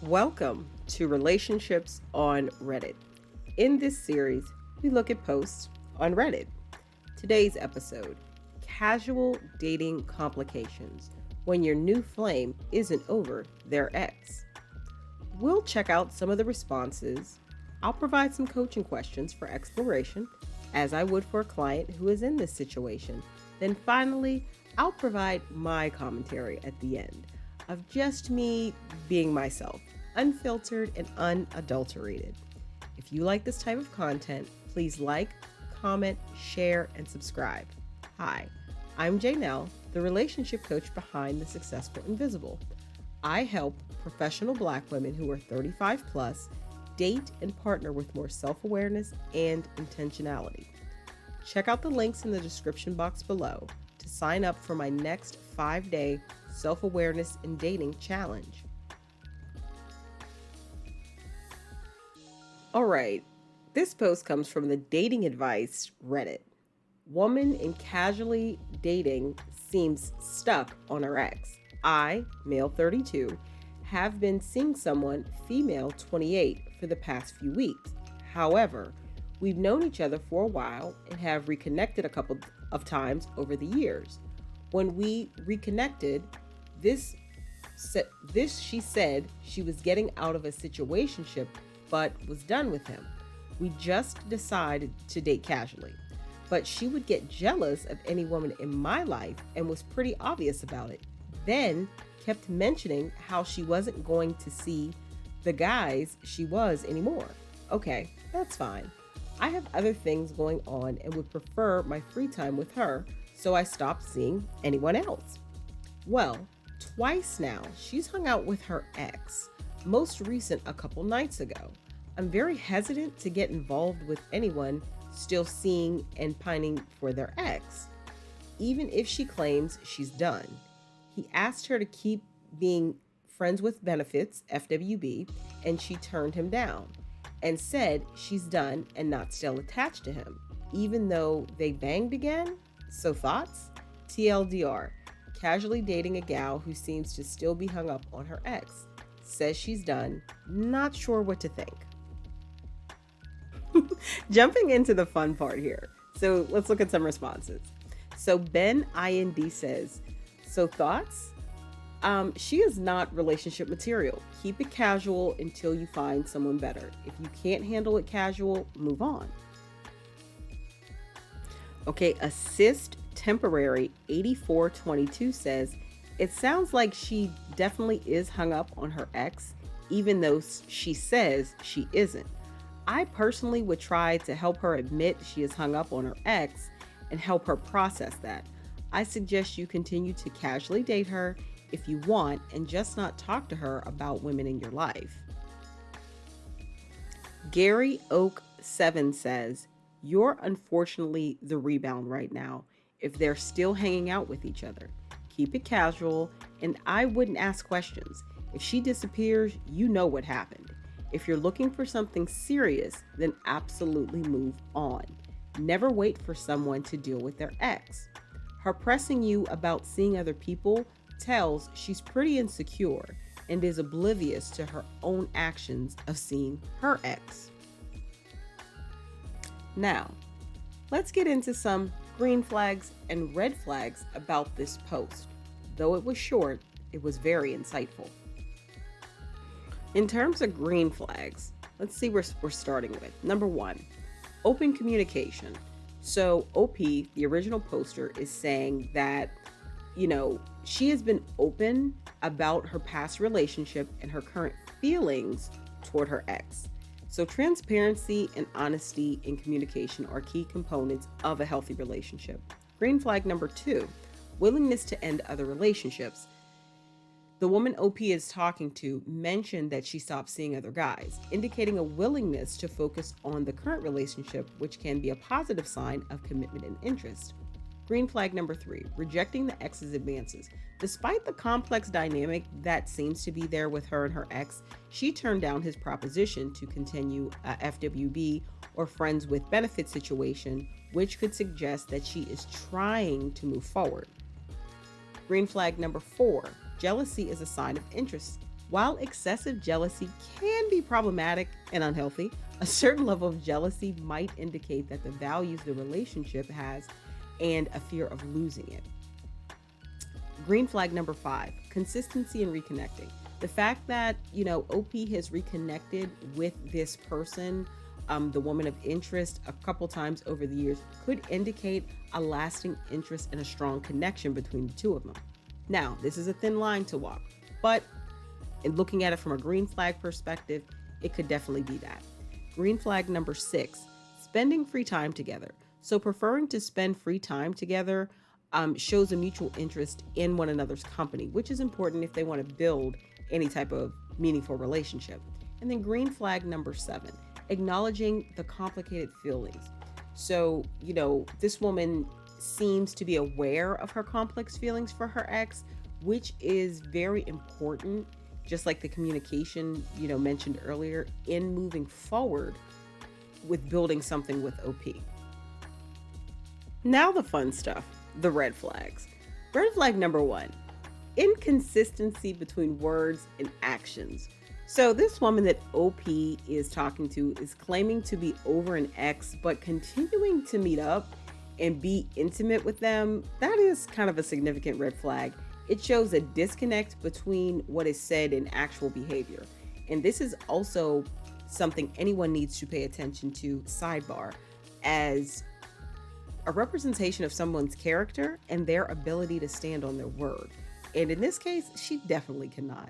Welcome to Relationships on Reddit. In this series, we look at posts on Reddit. Today's episode: Casual Dating Complications When Your New Flame Isn't Over Their Ex. We'll check out some of the responses. I'll provide some coaching questions for exploration, as I would for a client who is in this situation. Then finally, I'll provide my commentary at the end of just me being myself, unfiltered and unadulterated. If you like this type of content, please like, comment, share, and subscribe. Hi, I'm Janelle, the relationship coach behind The Successful Invisible. I help professional Black women who are 35 plus date and partner with more self-awareness and intentionality. Check out the links in the description box below to sign up for my next 5-day self-awareness in dating challenge. All right, this post comes from the Dating Advice Reddit. Woman in casually dating seems stuck on her ex. I, male 32, have been seeing someone, female 28, for the past few weeks. However, we've known each other for a while and have reconnected a couple of times over the years. When we reconnected, she said she was getting out of a situationship but was done with him. We just decided to date casually. But she would get jealous of any woman in my life and was pretty obvious about it. Then kept mentioning how she wasn't going to see the guys she was anymore. Okay, that's fine. I have other things going on and would prefer my free time with her, so I stopped seeing anyone else. Well, twice now, she's hung out with her ex, most recent a couple nights ago. I'm very hesitant to get involved with anyone still seeing and pining for their ex, even if she claims she's done. He asked her to keep being friends with benefits, FWB, and she turned him down and said she's done and not still attached to him, even though they banged again. So thoughts? TLDR, casually dating a gal who seems to still be hung up on her ex. Says she's done, not sure what to think. Jumping into the fun part here. So let's look at some responses. So Ben IND says, so thoughts? She is not relationship material. Keep it casual until you find someone better. If you can't handle it casual, move on. Okay, Assist Temporary 8422 says, it sounds like she definitely is hung up on her ex, even though she says she isn't. I personally would try to help her admit she is hung up on her ex and help her process that. I suggest you continue to casually date her if you want and just not talk to her about women in your life. Gary Oak 7 says, you're unfortunately the rebound right now if they're still hanging out with each other. Keep it casual, and I wouldn't ask questions. If she disappears, you know what happened. If you're looking for something serious, then absolutely move on. Never wait for someone to deal with their ex. Her pressing you about seeing other people tells she's pretty insecure and is oblivious to her own actions of seeing her ex. Now, let's get into some green flags and red flags about this post. Though it was short, it was very insightful. In terms of green flags, let's see where we're starting with. Number 1, open communication. So OP, the original poster, is saying that, she has been open about her past relationship and her current feelings toward her ex. So transparency and honesty in communication are key components of a healthy relationship. Green flag number 2, willingness to end other relationships. The woman OP is talking to mentioned that she stopped seeing other guys, indicating a willingness to focus on the current relationship, which can be a positive sign of commitment and interest. Green flag number 3, rejecting the ex's advances. Despite the complex dynamic that seems to be there with her and her ex, she turned down his proposition to continue a FWB or friends with benefit situation, which could suggest that she is trying to move forward. Green flag number 4, jealousy is a sign of interest While excessive jealousy can be problematic and unhealthy, a certain level of jealousy might indicate that the values the relationship has and a fear of losing it. Green flag number 5, consistency and reconnecting. The fact that, OP has reconnected with this person, the woman of interest, a couple times over the years could indicate a lasting interest and a strong connection between the two of them. Now, this is a thin line to walk, but in looking at it from a green flag perspective, it could definitely be that. Green flag number 6, spending free time together. So preferring to spend free time together shows a mutual interest in one another's company, which is important if they want to build any type of meaningful relationship. And then green flag number 7, acknowledging the complicated feelings. So, this woman seems to be aware of her complex feelings for her ex, which is very important, just like the communication, mentioned earlier, in moving forward with building something with OP. Now the fun stuff, the red flags. Red flag number 1, inconsistency between words and actions. So this woman that OP is talking to is claiming to be over an ex, but continuing to meet up and be intimate with them. That is kind of a significant red flag. It shows a disconnect between what is said and actual behavior. And this is also something anyone needs to pay attention to, sidebar, as a representation of someone's character and their ability to stand on their word. And in this case, she definitely cannot.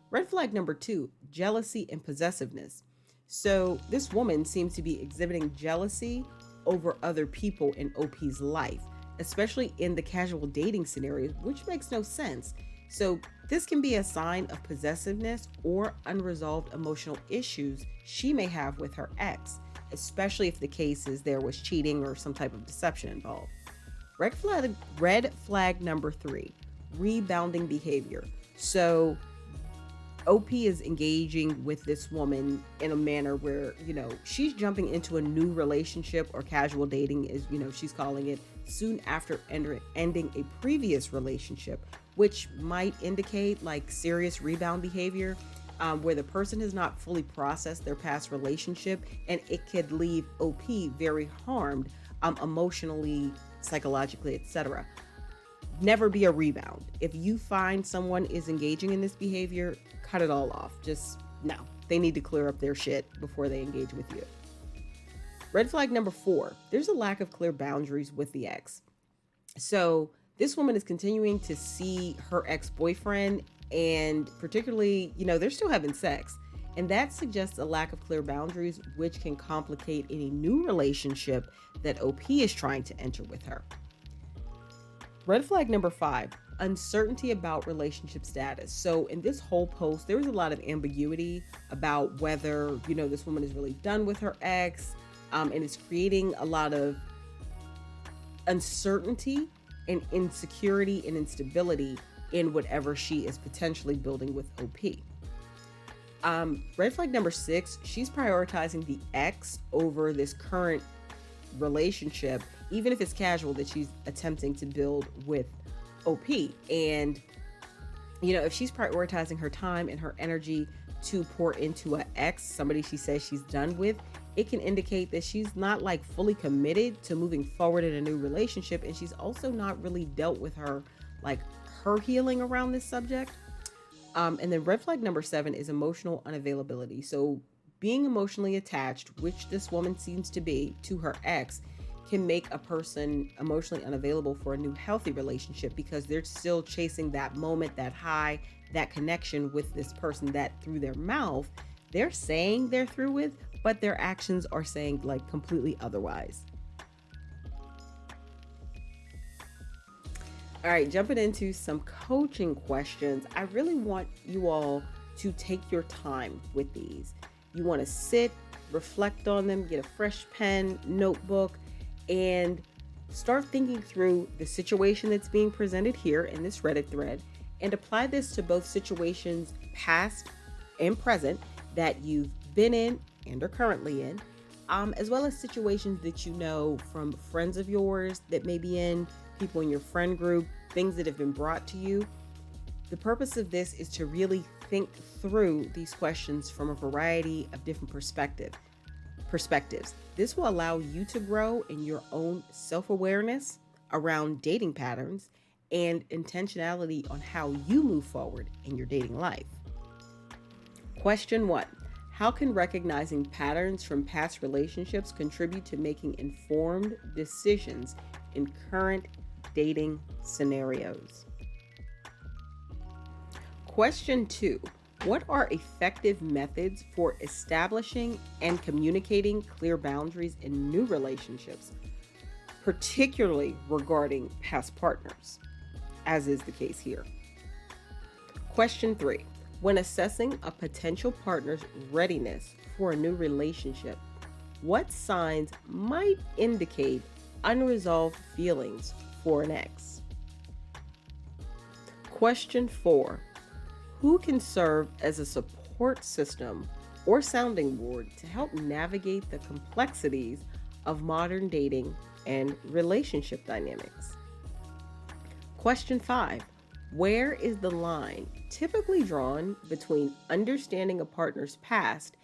Red flag number 2, jealousy and possessiveness. So this woman seems to be exhibiting jealousy over other people in OP's life, especially in the casual dating scenarios, which makes no sense. So this can be a sign of possessiveness or unresolved emotional issues she may have with her ex, especially if the case is there was cheating or some type of deception involved. Red flag number 3, rebounding behavior. So OP is engaging with this woman in a manner where, she's jumping into a new relationship, or casual dating is, she's calling it, soon after ending a previous relationship, which might indicate like serious rebound behavior, where the person has not fully processed their past relationship, and it could leave OP very harmed, emotionally, psychologically, etc. Never be a rebound. If you find someone is engaging in this behavior, cut it all off. Just no. They need to clear up their shit before they engage with you. Red flag number 4, there's a lack of clear boundaries with the ex. So this woman is continuing to see her ex-boyfriend, and particularly, they're still having sex. And that suggests a lack of clear boundaries, which can complicate any new relationship that OP is trying to enter with her. Red flag number 5, uncertainty about relationship status. So in this whole post, there was a lot of ambiguity about whether, this woman is really done with her ex, and it's creating a lot of uncertainty and insecurity and instability in whatever she is potentially building with OP. Red flag number 6, she's prioritizing the ex over this current relationship, even if it's casual, that she's attempting to build with OP. And if she's prioritizing her time and her energy to pour into an ex, somebody she says she's done with, it can indicate that she's not like fully committed to moving forward in a new relationship, and she's also not really dealt with her healing around this subject. And then red flag number 7 is emotional unavailability. So being emotionally attached, which this woman seems to be, to her ex, can make a person emotionally unavailable for a new healthy relationship, because they're still chasing that moment, that high, that connection with this person that through their mouth they're saying they're through with, but their actions are saying completely otherwise. All right, jumping into some coaching questions. I really want you all to take your time with these. You want to sit, reflect on them, get a fresh pen, notebook, and start thinking through the situation that's being presented here in this Reddit thread, and apply this to both situations past and present that you've been in and are currently in, as well as situations that you know from friends of yours that may be in, people in your friend group, things that have been brought to you. The purpose of this is to really think through these questions from a variety of different perspectives. This will allow you to grow in your own self awareness around dating patterns and intentionality on how you move forward in your dating life. Question one: how can recognizing patterns from past relationships contribute to making informed decisions in current dating scenarios? Question two: what are effective methods for establishing and communicating clear boundaries in new relationships, particularly regarding past partners, as is the case here? Question three: when assessing a potential partner's readiness for a new relationship, what signs might indicate unresolved feelings for an ex? Question four: who can serve as a support system or sounding board to help navigate the complexities of modern dating and relationship dynamics? Question five: where is the line typically drawn between understanding a partner's past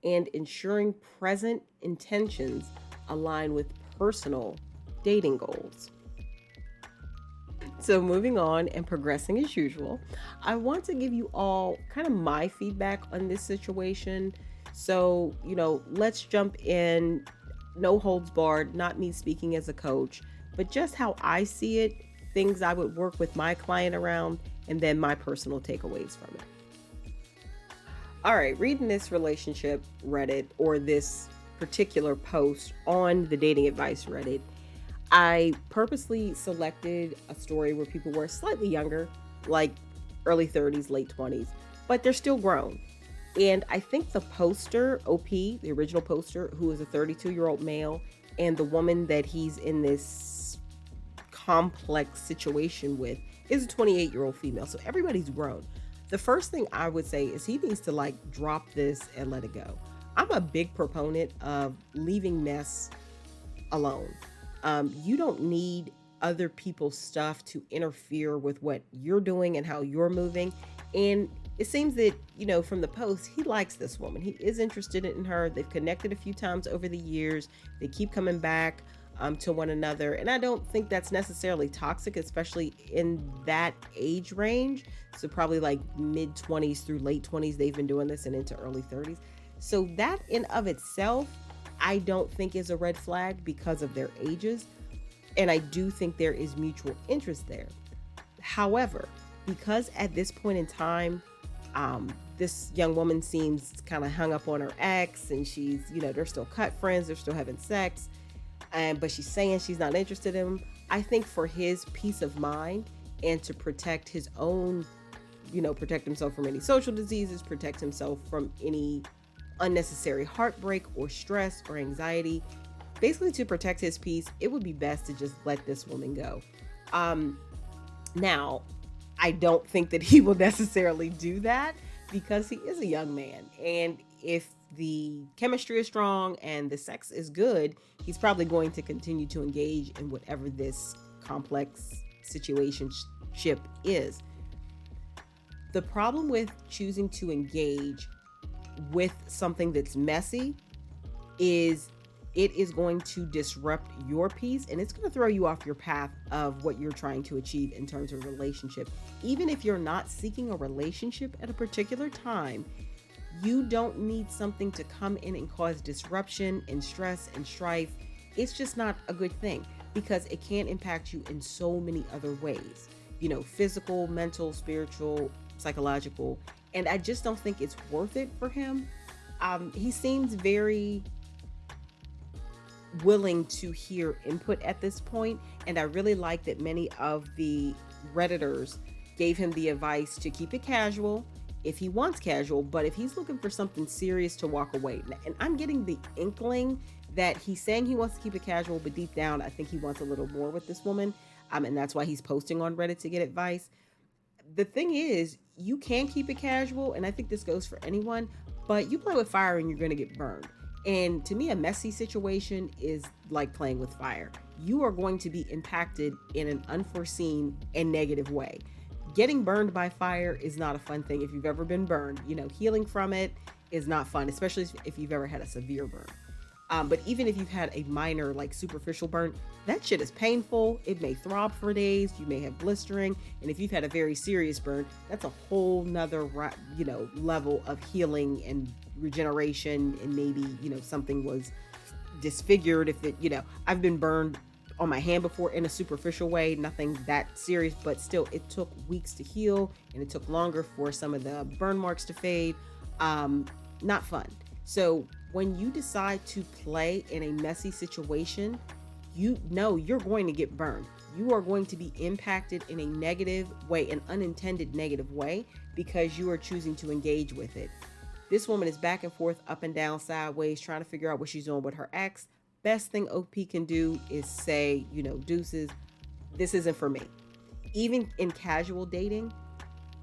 and ensuring present intentions align with personal dating goals? So, moving on and progressing as usual, I want to give you all kind of my feedback on this situation. So, let's jump in, no holds barred, not me speaking as a coach, but just how I see it, things I would work with my client around, and then my personal takeaways from it. All right, reading this relationship Reddit, or this particular post on the dating advice Reddit, I purposely selected a story where people were slightly younger, like early 30s, late 20s, but they're still grown. And I think the poster, OP, the original poster, who is a 32-year-old male, and the woman that he's in this complex situation with is a 28-year-old female. So everybody's grown. The first thing I would say is he needs to drop this and let it go. I'm a big proponent of leaving mess alone. You don't need other people's stuff to interfere with what you're doing and how you're moving. And it seems that, from the post, he likes this woman. He is interested in her. They've connected a few times over the years. They keep coming back to one another. And I don't think that's necessarily toxic, especially in that age range. So probably mid 20s through late 20s, they've been doing this, and into early 30s. So that in of itself, I don't think is a red flag because of their ages. And I do think there is mutual interest there. However, because at this point in time, this young woman seems kind of hung up on her ex, and she's, they're still cut friends, they're still having sex, but she's saying she's not interested in him. I think for his peace of mind and to protect his own, protect himself from any social diseases, protect himself from any unnecessary heartbreak or stress or anxiety, basically to protect his peace, it would be best to just let this woman go. Now, I don't think that he will necessarily do that because he is a young man. And if the chemistry is strong and the sex is good, he's probably going to continue to engage in whatever this complex situationship is. The problem with choosing to engage with something that's messy is it is going to disrupt your peace, and it's going to throw you off your path of what you're trying to achieve in terms of relationship. Even if you're not seeking a relationship at a particular time, you don't need something to come in and cause disruption and stress and strife. It's just not a good thing because it can impact you in so many other ways, physical, mental, spiritual, psychological. And I just don't think it's worth it for him. He seems very willing to hear input at this point, and I really like that many of the Redditors gave him the advice to keep it casual if he wants casual, but if he's looking for something serious, to walk away. And I'm getting the inkling that he's saying he wants to keep it casual, but deep down I think he wants a little more with this woman, and that's why he's posting on Reddit to get advice. The thing is, you can keep it casual, and I think this goes for anyone, but you play with fire and you're going to get burned. And to me, a messy situation is like playing with fire. You are going to be impacted in an unforeseen and negative way. getting burned by fire is not a fun thing. If you've ever been burned, healing from it is not fun, especially if you've ever had a severe burn. But even if you've had a minor, like superficial burn, that shit is painful. It may throb for days. You may have blistering. And if you've had a very serious burn, that's a whole nother, level of healing and regeneration. And maybe, something was disfigured. If it, I've been burned on my hand before in a superficial way, nothing that serious, but still it took weeks to heal and it took longer for some of the burn marks to fade. Not fun. So when you decide to play in a messy situation, you know you're going to get burned. You are going to be impacted in a negative way, an unintended negative way, because you are choosing to engage with it. This woman is back and forth, up and down, sideways, trying to figure out what she's doing with her ex. Best thing OP can do is say, deuces, this isn't for me. Even in casual dating,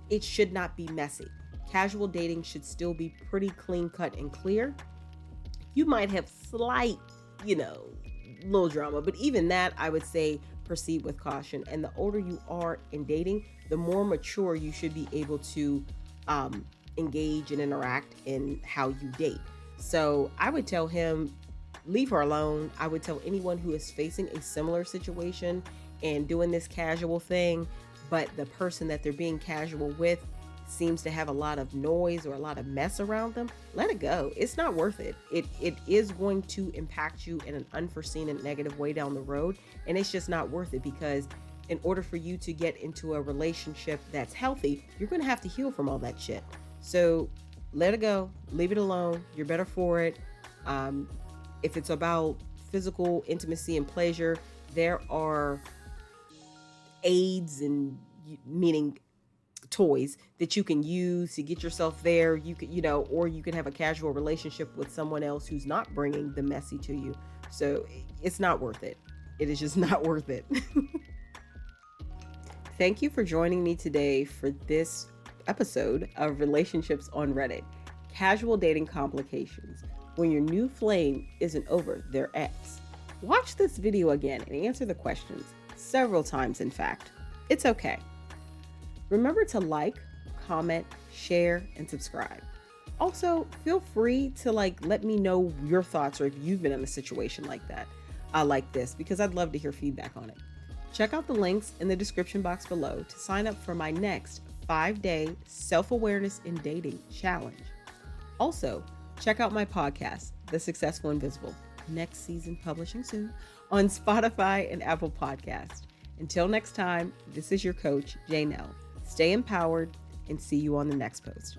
it should not be messy. Casual dating should still be pretty clean cut and clear. You might have slight, little drama, but even that, I would say proceed with caution. And the older you are in dating, the more mature you should be able to engage and interact in how you date. So I would tell him, leave her alone. I would tell anyone who is facing a similar situation and doing this casual thing, but the person that they're being casual with seems to have a lot of noise or a lot of mess around them, let it go. It's not worth it. It is going to impact you in an unforeseen and negative way down the road. And it's just not worth it, because in order for you to get into a relationship that's healthy, you're going to have to heal from all that shit. So let it go, leave it alone. You're better for it. If it's about physical intimacy and pleasure, there are aids, and meaning toys, that you can use to get yourself there. You could, or you can have a casual relationship with someone else who's not bringing the messy to you. So it's not worth it. It is just not worth it. Thank you for joining me today for this episode of Relationships on Reddit. Casual dating complications. When your new flame isn't over their ex. Watch this video again and answer the questions, several times in fact. It's okay. Remember to like, comment, share, and subscribe. Also, feel free to let me know your thoughts, or if you've been in a situation like that, like this, because I'd love to hear feedback on it. Check out the links in the description box below to sign up for my next 5-day self-awareness in dating challenge. Also, check out my podcast, The Successful Invisible, next season publishing soon, on Spotify and Apple Podcasts. Until next time, this is your coach, Janelle. Stay empowered, and see you on the next post.